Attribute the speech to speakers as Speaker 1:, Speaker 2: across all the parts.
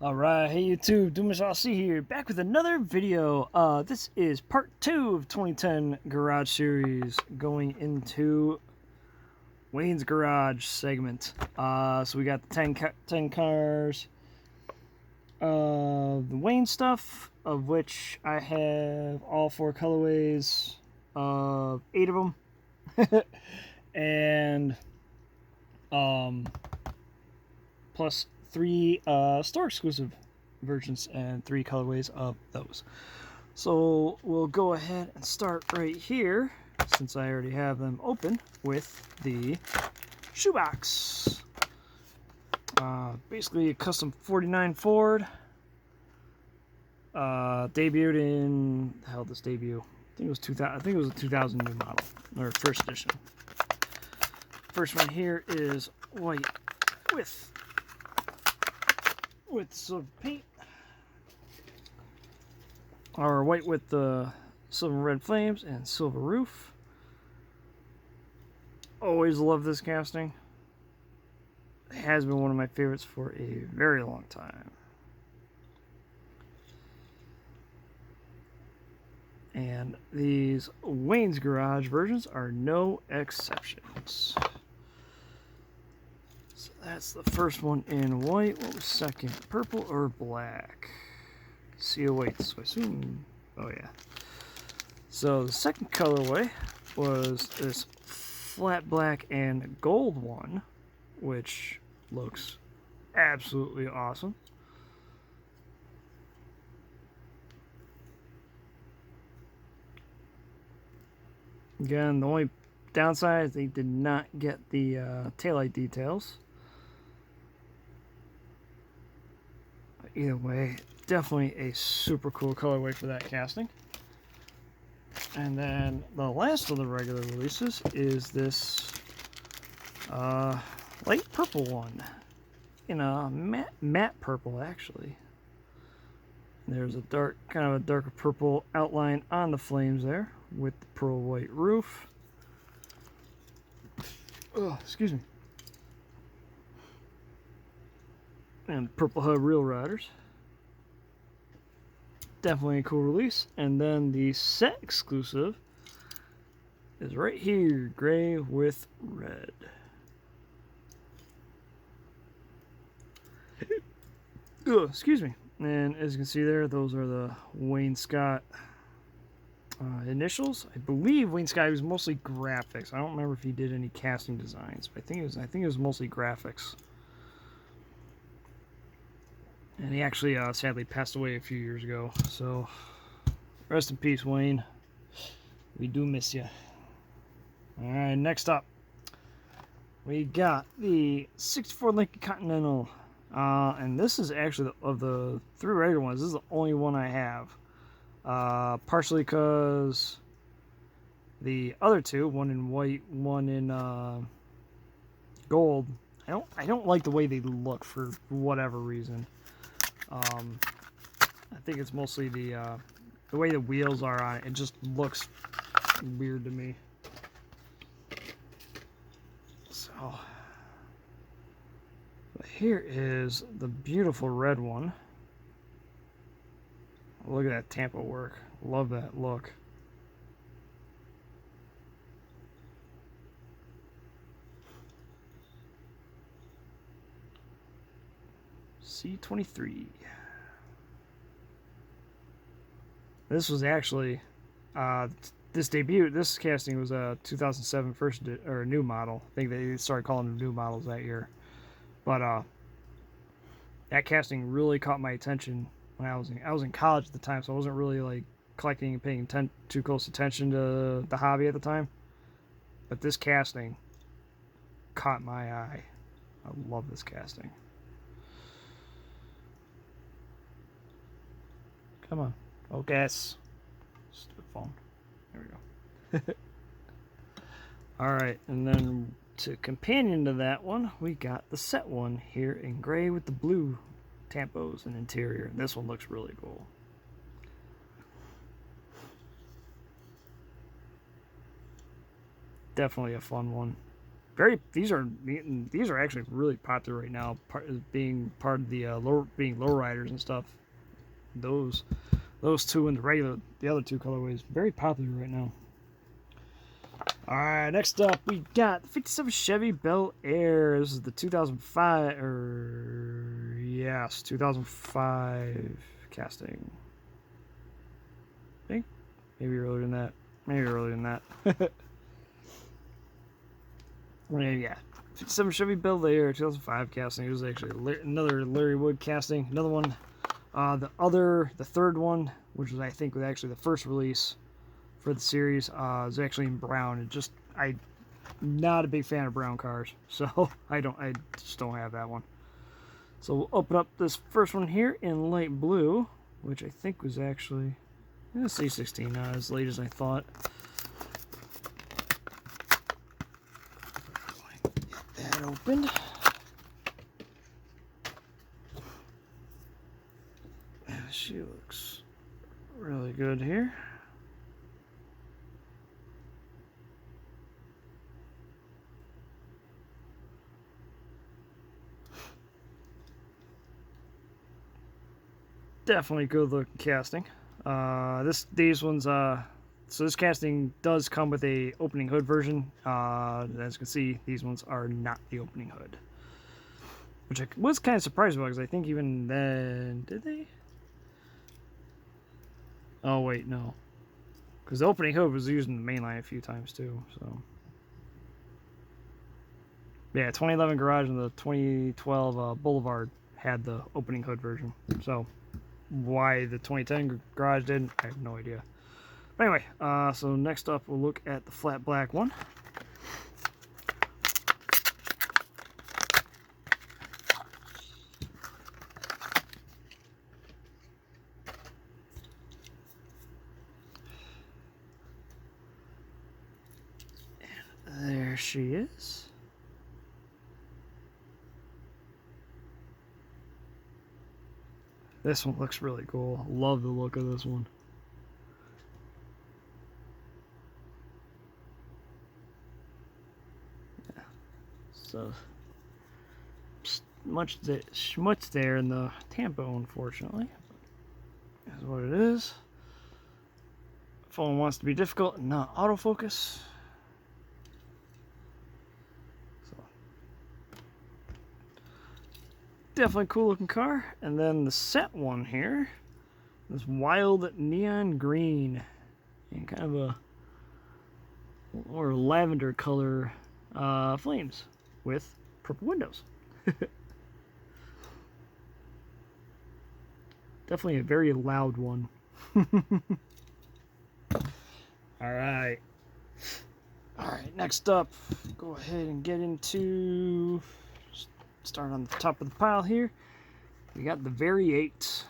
Speaker 1: Alright, hey YouTube, DoomishRC here, back with another video. This is part 2 of 2010 Garage Series, going into Wayne's Garage segment. So we got the 10 cars, the Wayne stuff, of which I have all 4 colorways, 8 of them, and plus 3 store exclusive versions and 3 colorways of those. So we'll go ahead and start right here, since I already have them open, with the shoebox. Basically a custom 49 Ford. Debuted in, hell, this debut, I think it was 2000. I think it was a 2000 new model, or first edition. First one here is white with silver paint, or white with the silver red flames and silver roof. Always love this casting. It has been one of my favorites for a very long time. And these Wayne's Garage versions are no exceptions. So that's the first one in white. What was second? Purple or black? CO white, so I assume. Oh, yeah. So the second colorway was this flat black and gold one, which looks absolutely awesome. Again, the only downside is they did not get the taillight details. But either way, definitely a super cool colorway for that casting. And then the last of the regular releases is this light purple one, in a matte purple actually. There's a kind of a darker purple outline on the flames there, with the pearl white roof. Oh, excuse me. And purple hub real riders. Definitely a cool release. And then the set exclusive is right here, gray with red. Oh, excuse me. And as you can see there, those are the Wayne Scott initials. I believe Wayne Scott was mostly graphics. I don't remember if he did any casting designs, but I think it was mostly graphics. And he actually sadly passed away a few years ago. So rest in peace, Wayne. We do miss you. All right, next up, we got the 64 Lincoln Continental. And this is actually, of the 3 regular ones, this is the only one I have. Partially because the other 2, one in white, one in gold, I don't like the way they look for whatever reason. I think it's mostly the way the wheels are on it. It just looks weird to me. So here is the beautiful red one. Look at that Tampa work. Love that look. C23. This was actually this casting was a 2007 or new model. I think they started calling them new models that year. But that casting really caught my attention when I was in college at the time, so I wasn't really like collecting and paying too close attention to the hobby at the time. But this casting caught my eye. I love this casting. Come on, focus. Stupid phone. There we go. All right, and then to companion to that one, we got the set one here in gray with the blue tampos and interior. This one looks really cool. Definitely a fun one. these are actually really popular right now. Being part of the being lowriders and stuff. Those two and the other two colorways, very popular right now. All right, next up we got the 57 Chevy Bel Air. This is the 2005, yes, 2005 casting. I think maybe earlier than that. Maybe earlier than that. Yeah, 57 Chevy Bel Air, 2005 casting. It was actually another Larry Wood casting. Another one. The third one, which was I think was actually the first release for the series, is actually in brown. I'm not a big fan of brown cars, so I just don't have that one. So we'll open up this first one here in light blue, which I think was actually C16, not as late as I thought. Get that opened. She looks really good here. Definitely good looking casting. These ones, so this casting does come with a opening hood version. As you can see, these ones are not the opening hood, which I was kind of surprised about, because I think even then, did they? Oh wait, no, because the opening hood was used in the mainline a few times too. So yeah, 2011 Garage and the 2012 Boulevard had the opening hood version. So why the 2010 Garage didn't, I have no idea. But anyway, so next up we'll look at the flat black one. And there she is. This one looks really cool. Love the look of this one. Yeah. So much schmutz there in the Tampo, unfortunately. That's what it is. Phone wants to be difficult and not autofocus. Definitely cool looking car. And then the set one here, this wild neon green and kind of a more lavender color flames with purple windows. Definitely a very loud one. Alright, next up, go ahead and get into, start on the top of the pile here. We got the Variate.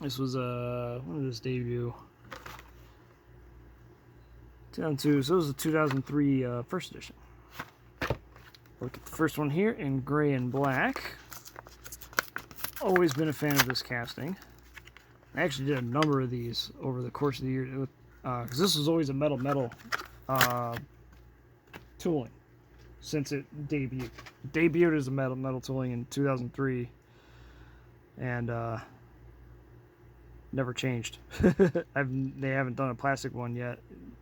Speaker 1: This was when did this debut? 2002, so it was a 2003 first edition. Look at the first one here in gray and black. Always been a fan of this casting. I actually did a number of these over the course of the year, because this was always a metal tooling since it debuted. It debuted as a metal tooling in 2003, and never changed. They haven't done a plastic one yet.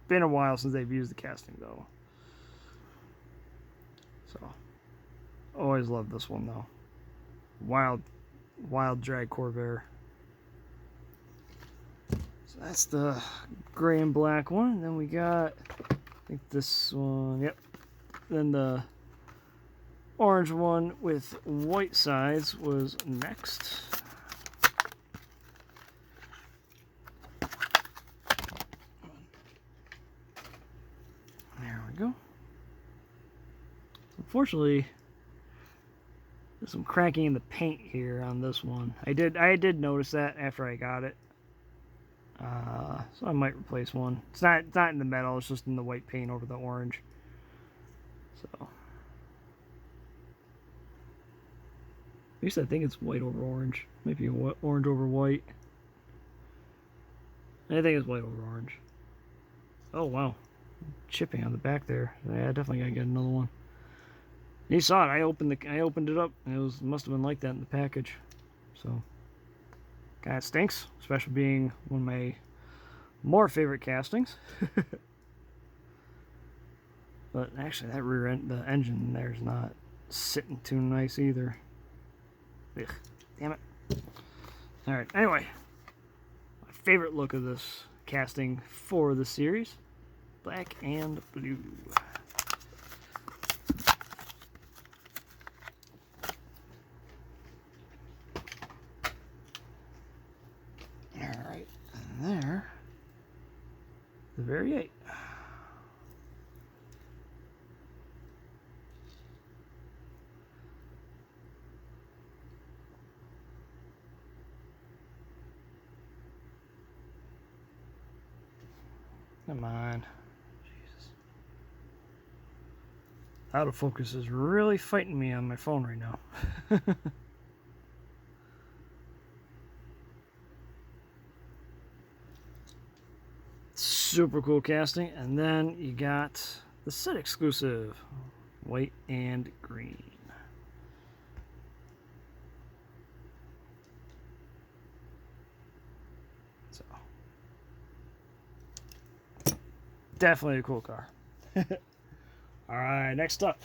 Speaker 1: Been a while since they've used the casting though. So always loved this one though. Wild drag Corvair. So that's the gray and black one. And then we got, I think this one, yep. Then the orange one with white sides was next. There we go. Unfortunately, there's some cracking in the paint here on this one. I did notice that after I got it. So I might replace one. It's not in the metal, it's just in the white paint over the orange. So at least I think it's white over orange. Maybe orange over white. I think it's white over orange. Oh wow. chipping on the back there. Yeah, definitely gotta get another one. You saw it. I opened it up, and it must have been like that in the package. So, kind of stinks, especially being one of my more favorite castings. But actually, that rear end, the engine there's not sitting too nice either. Ugh, damn it. All right. Anyway, my favorite look of this casting for the series: black and blue. Alright, and there, the Variate. Come on. Jesus. Autofocus is really fighting me on my phone right now. Super cool casting. And then you got the set exclusive, white and green. So, definitely a cool car. Alright, next up,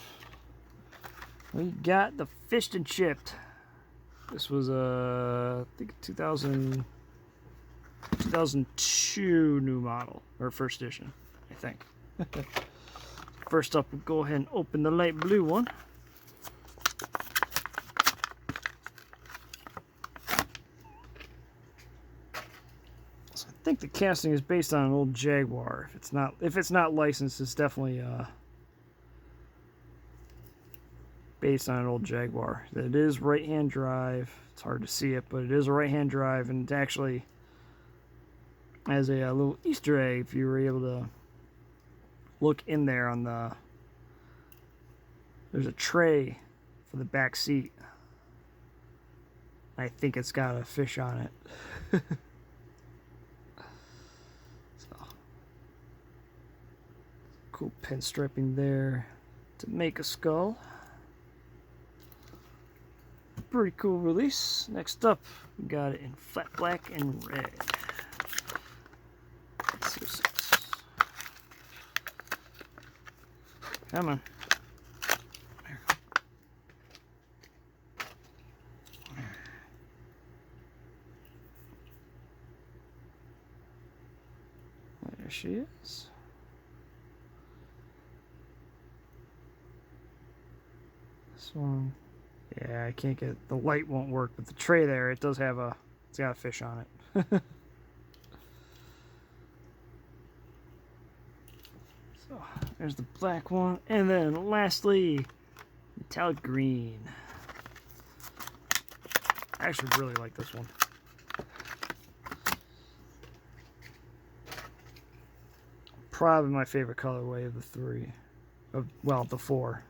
Speaker 1: we got the Fished and Chipped. This was I think 2002 new model, or first edition, I think. First up, we'll go ahead and open the light blue one. So I think the casting is based on an old Jaguar. If it's not licensed, it's definitely based on an old Jaguar. It is right-hand drive. It's hard to see it, but it is a right-hand drive, and it actually has a little Easter egg if you were able to look in there on there's a tray for the back seat. I think it's got a fish on it. So, cool pinstriping there to make a skull. Pretty cool release. Next up, we got it in flat black and red. Let's see what's this. Come on. There. There she is. This one. Yeah, I can't get the light won't work, but the tray there, it's got a fish on it. So there's the black one, and then lastly, metallic green. I actually really like this one. Probably my favorite colorway of the three, well, the four.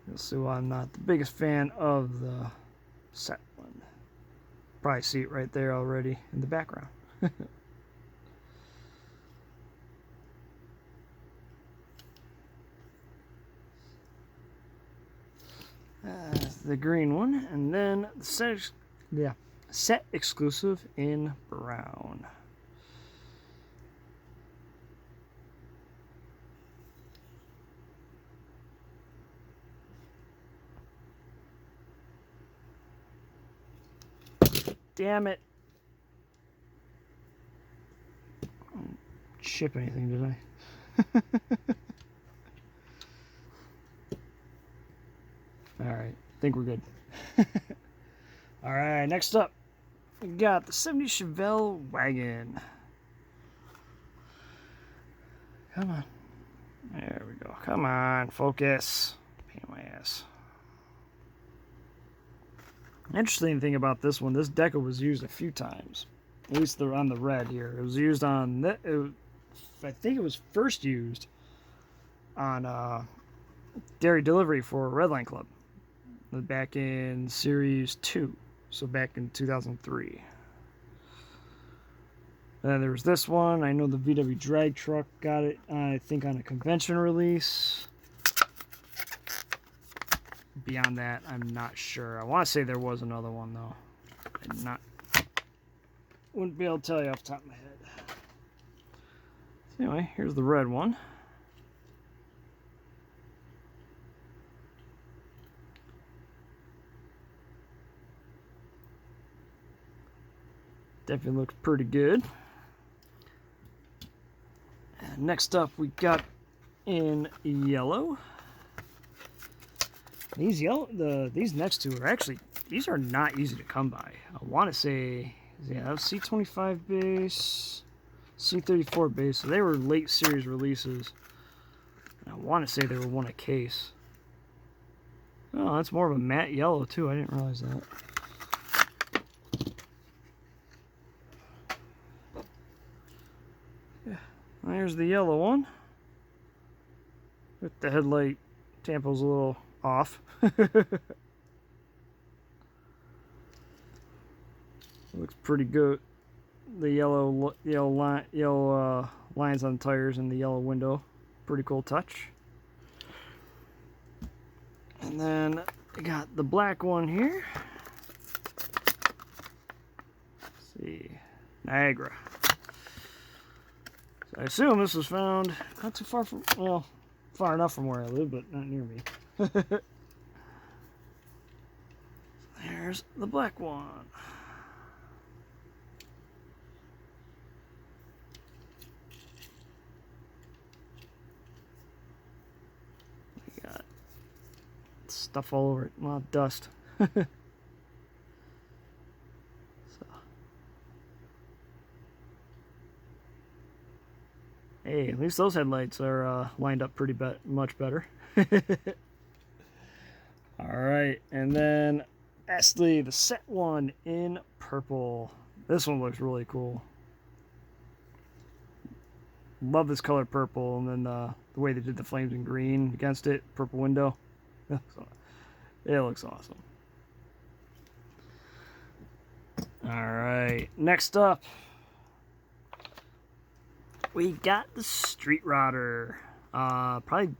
Speaker 1: You'll see why I'm not the biggest fan of the set one. Probably see it right there already in the background. The green one, and then the set exclusive in brown. Damn it. I didn't ship anything, did I? Alright, I think we're good. Alright, next up, we got the 70 Chevelle wagon. Come on. There we go. Come on, focus. Pain in my ass. Interesting thing about this one, this decal was used a few times. At least on the red here. It was used on, I think it was first used on Dairy Delivery for Redline Club. Back in Series 2. So back in 2003. Then there was this one. I know the VW drag truck got it, I think, on a convention release. Beyond that, I'm not sure. I want to say there was another one, though. Wouldn't be able to tell you off the top of my head. So anyway, here's the red one. Definitely looks pretty good. And next up, we got in yellow. These these next two are actually, these are not easy to come by. I want to say, yeah, that was C25 base, C34 base. So they were late series releases. And I want to say they were one a case. Oh, that's more of a matte yellow too. I didn't realize that. There's the yellow one. With the headlight tampos a little off. Looks pretty good. The yellow lines on the tires and the yellow window. Pretty cool touch. And then I got the black one here. Let's see. Niagara. I assume this was found not too far from, well, far enough from where I live, but not near me. There's the black one. We got stuff all over it, a lot of dust. Hey, at least those headlights are lined up pretty much better. Alright, and then lastly, the set one in purple. This one looks really cool. Love this color purple, and then the way they did the flames in green against it, purple window. It looks awesome. Alright, next up, we got the Street Rodder. Probably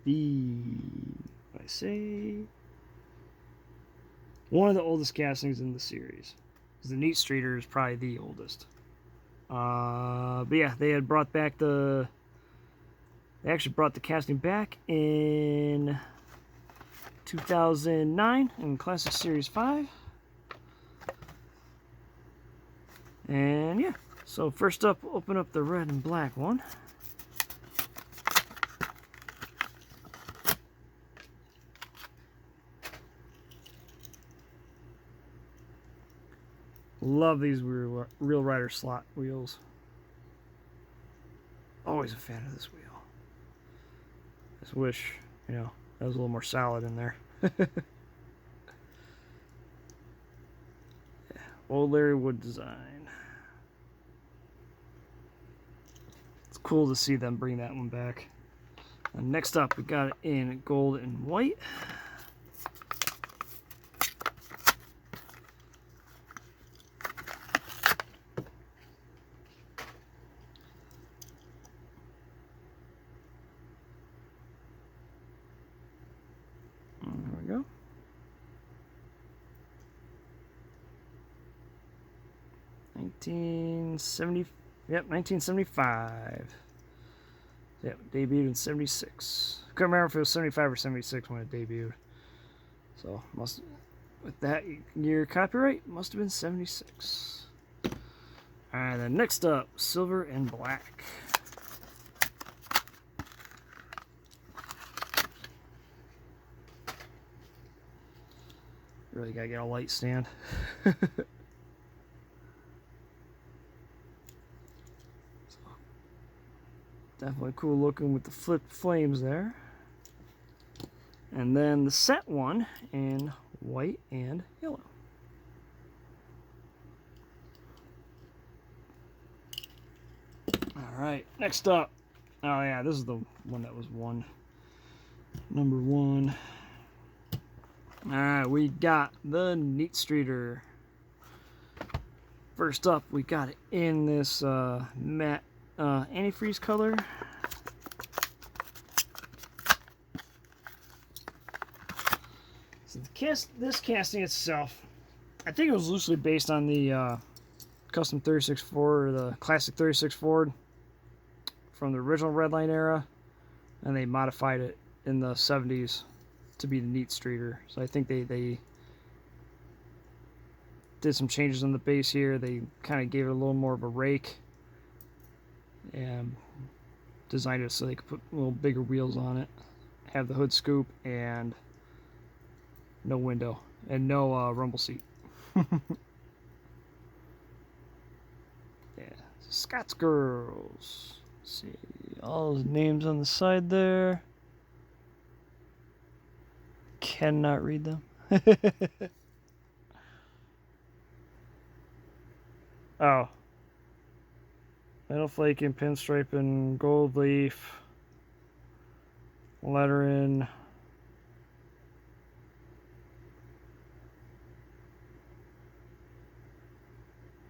Speaker 1: I say, one of the oldest castings in the series. The Neat Streeter is probably the oldest. But yeah, they had brought back they actually brought the casting back in 2009 in Classic Series 5. And yeah. So first up, we'll open up the red and black one. Love these Real Rider slot wheels. Always a fan of this wheel. Just wish, you know, that was a little more solid in there. Yeah. Old Larry Wood design. Cool to see them bring that one back. And next up, we got it in gold and white. There we go. Yep, 1975. Yep, debuted in 76. Couldn't remember if it was 75 or 76 when it debuted. So, with that year copyright, must have been 76. Alright, then next up, silver and black. Really gotta get a light stand. Definitely cool looking with the flipped flames there. And then the set one in white and yellow. Alright, next up. Oh yeah, this is the one that was number one. Alright, we got the Neat Streeter. First up, we got it in this matte antifreeze color. So this casting itself, I think it was loosely based on the custom 36 Ford, or the classic 36 Ford from the original Redline era, and they modified it in the 70s to be the neat streeter. So I think they did some changes on the base here. They kind of gave it a little more of a rake and designed it so they could put little bigger wheels on it, have the hood scoop, and no window and no rumble seat. Yeah, Scott's Girls. Let's see, all those names on the side there. Cannot read them. Oh. Metal flake and pinstripe and gold leaf. Lettering.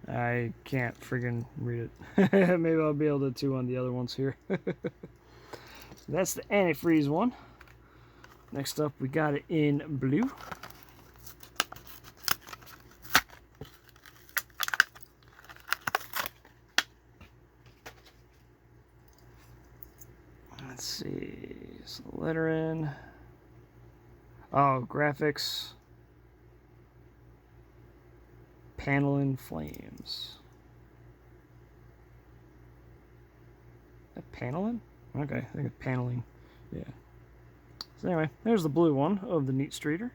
Speaker 1: I can't friggin' read it. Maybe I'll be able to on the other ones here. That's the antifreeze one. Next up, we got it in blue. Let's see, so lettering. Oh, graphics. Paneling flames. That paneling? Okay, I think it's paneling. Yeah. So anyway, there's the blue one of the neat streeter.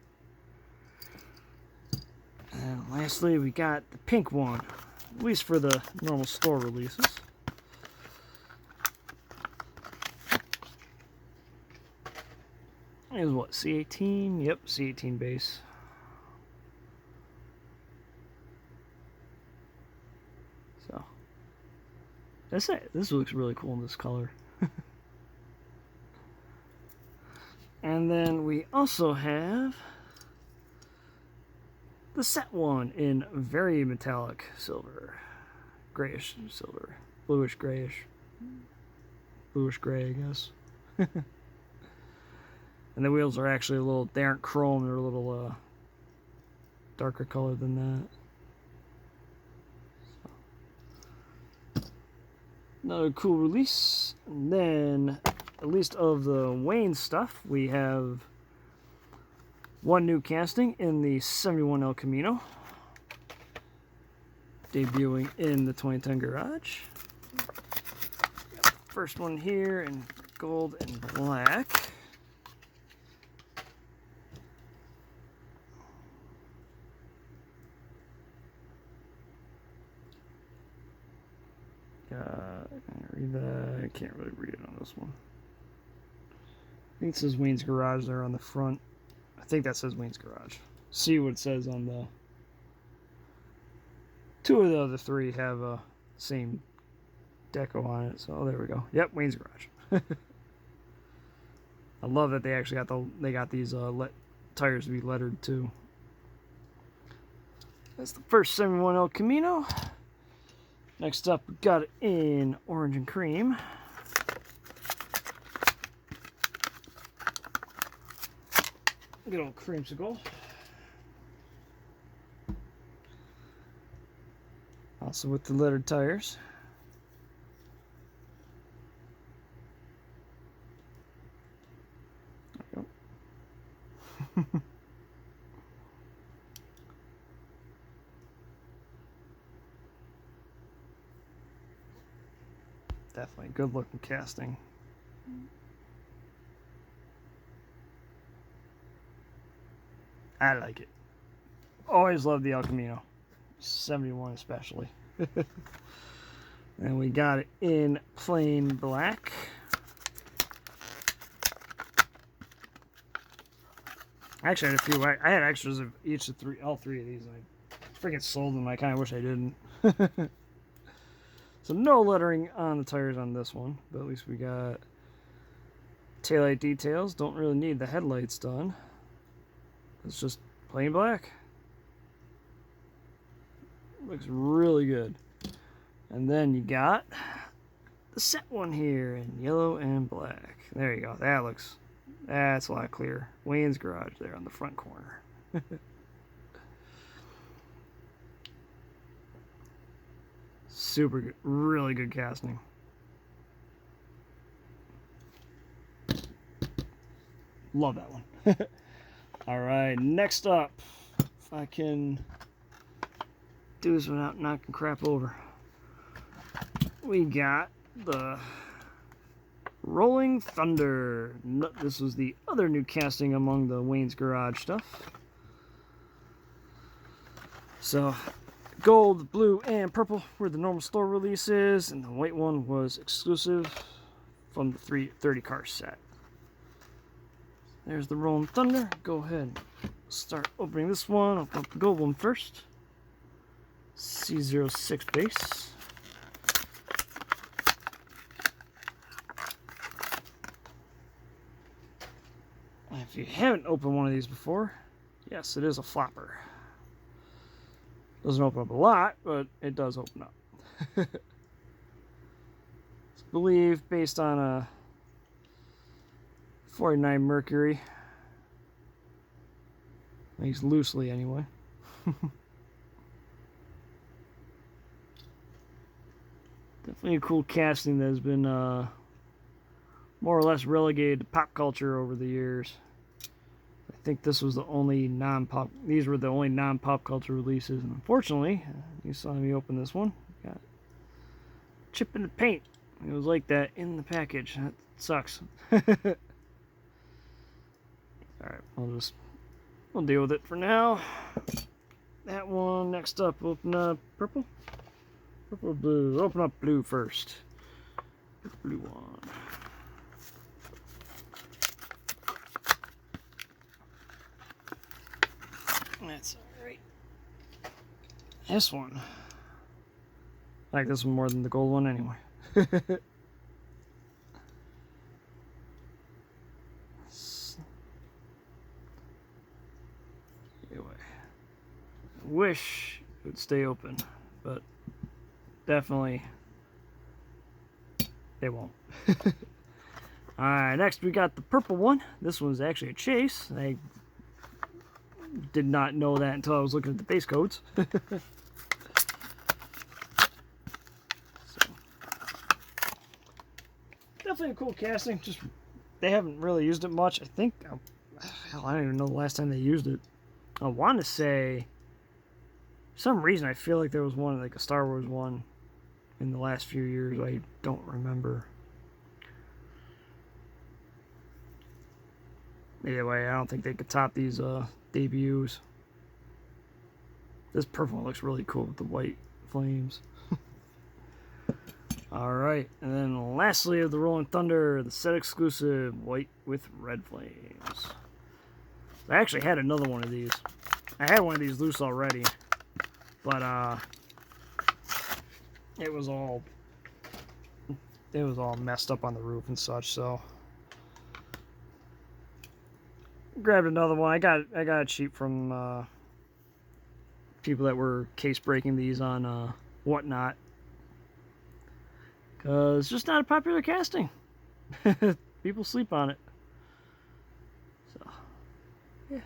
Speaker 1: And lastly, we got the pink one, at least for the normal store releases. Is what, C18? Yep, C18 base. So that's it. This looks really cool in this color. And then we also have the set one in very metallic silver, grayish silver, bluish grayish, bluish gray, I guess. And the wheels are actually they aren't chrome, they're a little darker color than that. So, another cool release. And then, at least of the Wayne stuff, we have one new casting in the 71 El Camino, debuting in the 2010 garage. First one here in gold and black. I can't really read it on this one. I think it says Wayne's Garage there on the front. I think that says Wayne's Garage. See what it says on the... Two of the other three have same deco on it, so there we go. Yep, Wayne's Garage. I love that they actually got these tires to be lettered too. That's the first 71 El Camino. Next up, we got it in orange and cream. Good old creamsicle. Also with the lettered tires. There we go. Definitely good looking casting. I like it. Always loved the El Camino. 71 especially. And we got it in plain black. Actually, I had a few. I had extras of all three of these. I freaking sold them. I kind of wish I didn't. So no lettering on the tires on this one, but at least we got taillight details. Don't really need the headlights done. It's just plain black. Looks really good. And then you got the set one here in yellow and black. There you go. That's a lot clearer. Wayne's Garage there on the front corner. Super good. Really good casting. Love that one. Alright, next up, if I can do this without knocking crap over, we got the Rolling Thunder. This was the other new casting among the Wayne's Garage stuff. So, gold, blue, and purple were the normal store releases, and the white one was exclusive from the 330 car set. There's the Rolling Thunder. Go ahead and start opening this one. Open up the gold one first. C06 base. If you haven't opened one of these before, yes, it is a flopper. Doesn't open up a lot, but it does open up. It's believed based on a 49 Mercury, at least loosely anyway. Definitely a cool casting that has been more or less relegated to pop culture over the years. I think this was the only non-pop. These were the only non-pop culture releases, and unfortunately, you saw me open this one. Got chip in the paint. It was like that in the package. That sucks. Alright, we'll deal with it for now. That one, next up, open up purple. Purple or blue? Open up blue first. Blue one. That's alright. This one. I like this one more than the gold one anyway. Wish it would stay open, but definitely they won't. Alright, next we got the purple one. This one's actually a chase. I did not know that until I was looking at the base codes. So, definitely a cool casting. Just they haven't really used it much. I think, hell, I don't even know the last time they used it. I want to say, for some reason, I feel like there was one, like a Star Wars one, in the last few years. I don't remember. Either way, I don't think they could top these debuts. This purple one looks really cool with the white flames. Alright, and then lastly of the Rolling Thunder, the set exclusive, white with red flames. I actually had another one of these. I had one of these loose already, but it was all messed up on the roof and such, so grabbed another one. I got it cheap from people that were case breaking these on Whatnot, because it's just not a popular casting. People sleep on it. So yeah.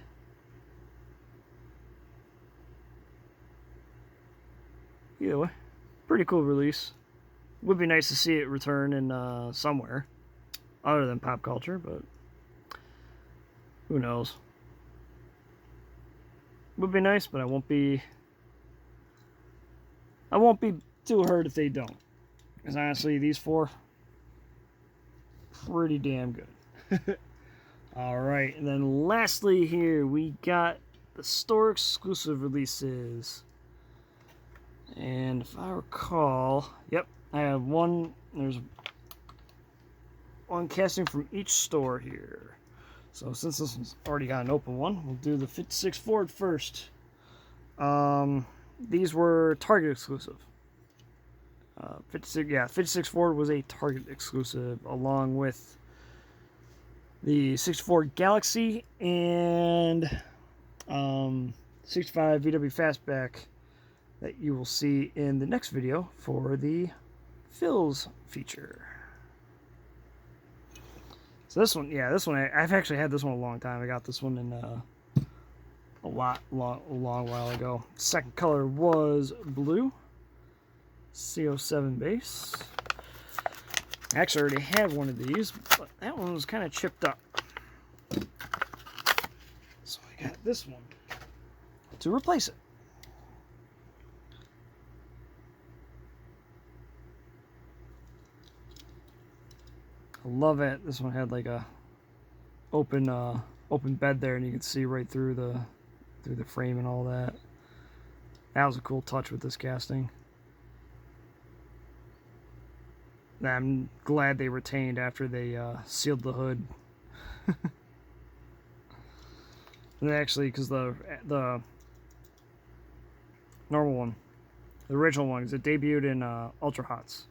Speaker 1: Either way, pretty cool release. Would be nice to see it return in somewhere other than pop culture, but who knows. Would be nice, but I won't be too hurt if they don't. Because honestly, these four, pretty damn good. Alright, and then lastly here, we got the store exclusive releases. And if I recall, yep, I have one, there's one casting from each store here. So since this one's already got an open one, we'll do the 56 Ford first. These were Target exclusive. 56 Ford was a Target exclusive, along with the 64 Galaxy and 65 VW Fastback that you will see in the next video for the fills feature. So this one, yeah, this one, I've actually had this one a long time. I got this one in a long while ago. Second color was blue, CO7 base. I actually already had one of these, but that one was kind of chipped up. So I got this one to replace it. I love it. This one had like a open bed there, and you can see right through the frame and all that. That was a cool touch with this casting. I'm glad they retained after they sealed the hood. And actually, because the normal one, the original one, because it debuted in Ultra Hots,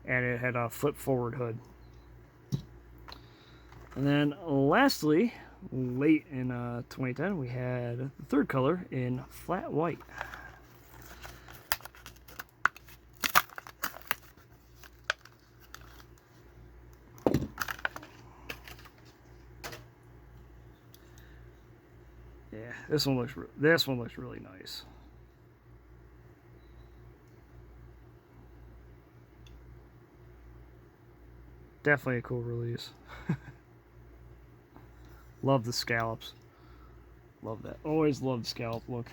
Speaker 1: and it had a flip forward hood. And then lastly, late in 2010, we had the third color in flat white. Yeah, this one looks really nice. Definitely a cool release. Love the scallops. Love that. Always love the scallop look.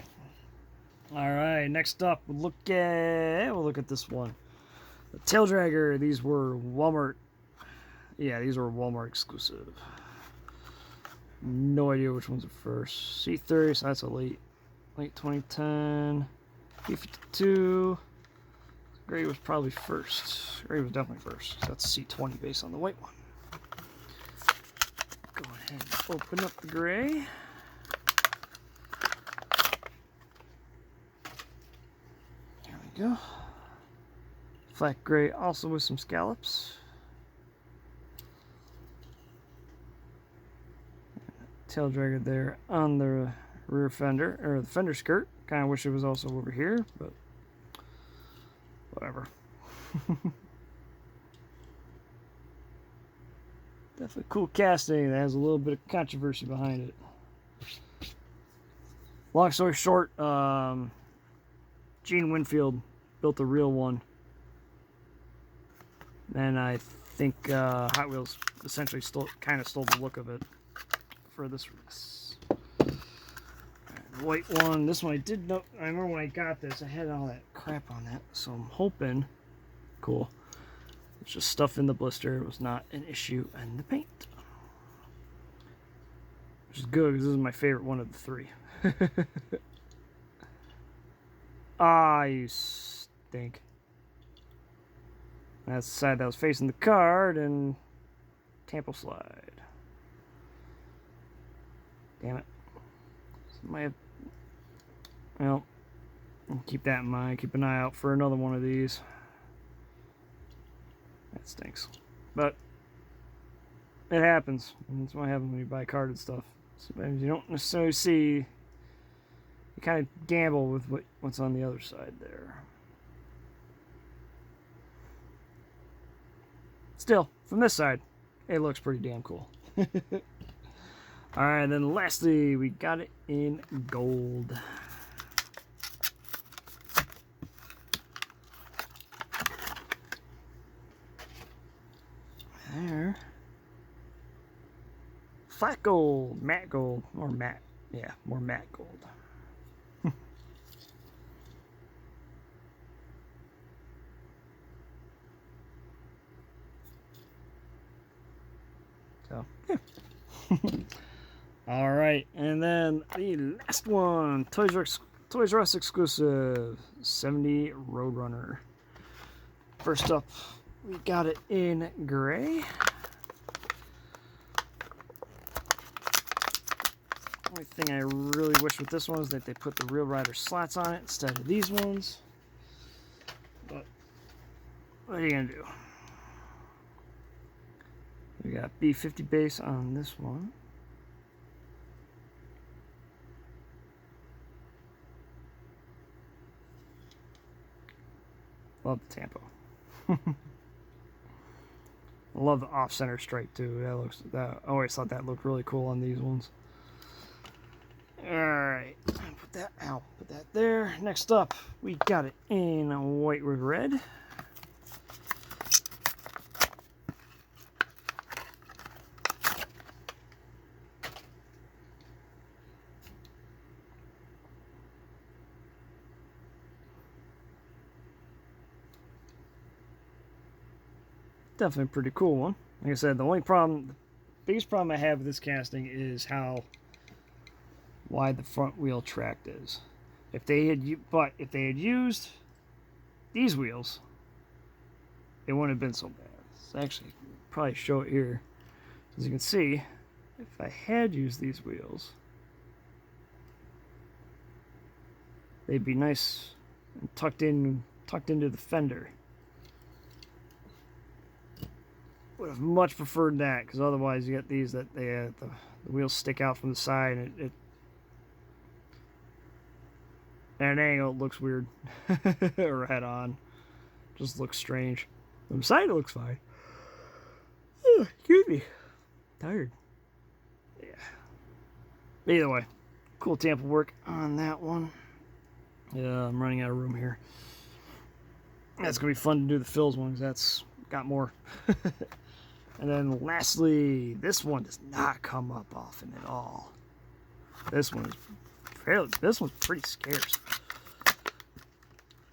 Speaker 1: All right, next up, we'll look at this one. The Tail Dragger. These were Walmart. Yeah, these were Walmart exclusive. No idea which one's the first. C30, so that's a late 2010. B52. Gray was probably first. Gray was definitely first. So that's C20 based on the white one. Go ahead and open up the gray. There we go. Flat gray, also with some scallops. Tail dragger there on the rear fender, or the fender skirt. Kind of wish it was also over here, but whatever. Definitely cool casting that has a little bit of controversy behind it. Long story short, Gene Winfield built a real one, and I think Hot Wheels essentially kind of stole the look of it for this release. The white one, this one I did know. I remember when I got this, I had all that crap on that, so I'm hoping. Cool. It's just stuff in the blister. It was not an issue in the paint, which is good because this is my favorite one of the three. Ah, you stink. That's the side that was facing the card, and Tampo slide. Damn it. Might have, well, keep that in mind. Keep an eye out for another one of these. That stinks. But it happens. And that's what happens when you buy carded stuff. Sometimes you don't necessarily see. You kind of gamble with what's on the other side there. Still, from this side, it looks pretty damn cool. Alright, then lastly, we got it in gold. There. Flat gold, matte gold, or matte. Yeah, more matte gold. So, yeah. All right, and then the last one, Toys R Us exclusive, 70 Roadrunner. First up, we got it in gray. Only thing I really wish with this one is that they put the Real Rider slats on it instead of these ones. But what are you gonna do? We got B50 base on this one. Love the Tampo. I love the off-center stripe too. I always thought that looked really cool on these ones. Alright, put that out, put that there. Next up, we got it in white with red. Definitely a pretty cool one. Like I said, the biggest problem I have with this casting is how wide the front wheel track is. If they had used these wheels, it wouldn't have been so bad. So actually, probably show it here. As you can see, if I had used these wheels, they'd be nice and tucked into the fender. Would have much preferred that, because otherwise you get these that the wheels stick out from the side, and it at an angle it looks weird. Or head on, just looks strange. From the side it looks fine. Excuse me, tired. Yeah. Either way, cool Tampa work on that one. Yeah, I'm running out of room here. That's gonna be fun to do the fills one, because that's got more. And then lastly, this one does not come up often at all. This one's pretty scarce.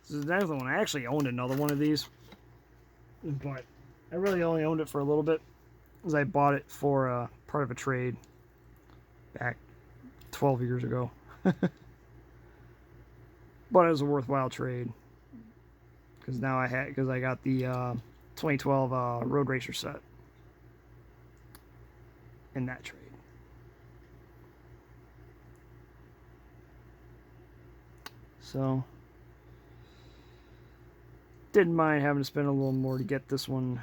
Speaker 1: This is another one. I actually owned another one of these, but I really only owned it for a little bit, because I bought it for part of a trade back 12 years ago. But it was a worthwhile trade, because I got the 2012 Road Racer set in that trade. So didn't mind having to spend a little more to get this one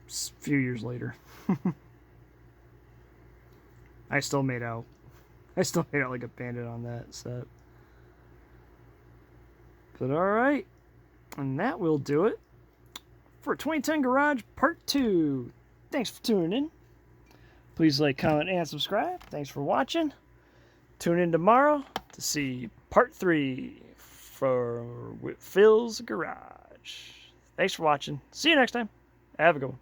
Speaker 1: a few years later. I still made out like a bandit on that set. But alright, and that will do it for 2010 Garage Part 2. Thanks for tuning in. Please like, comment, and subscribe. Thanks for watching. Tune in tomorrow to see Part 3 for Phil's Garage. Thanks for watching. See you next time. Have a good one.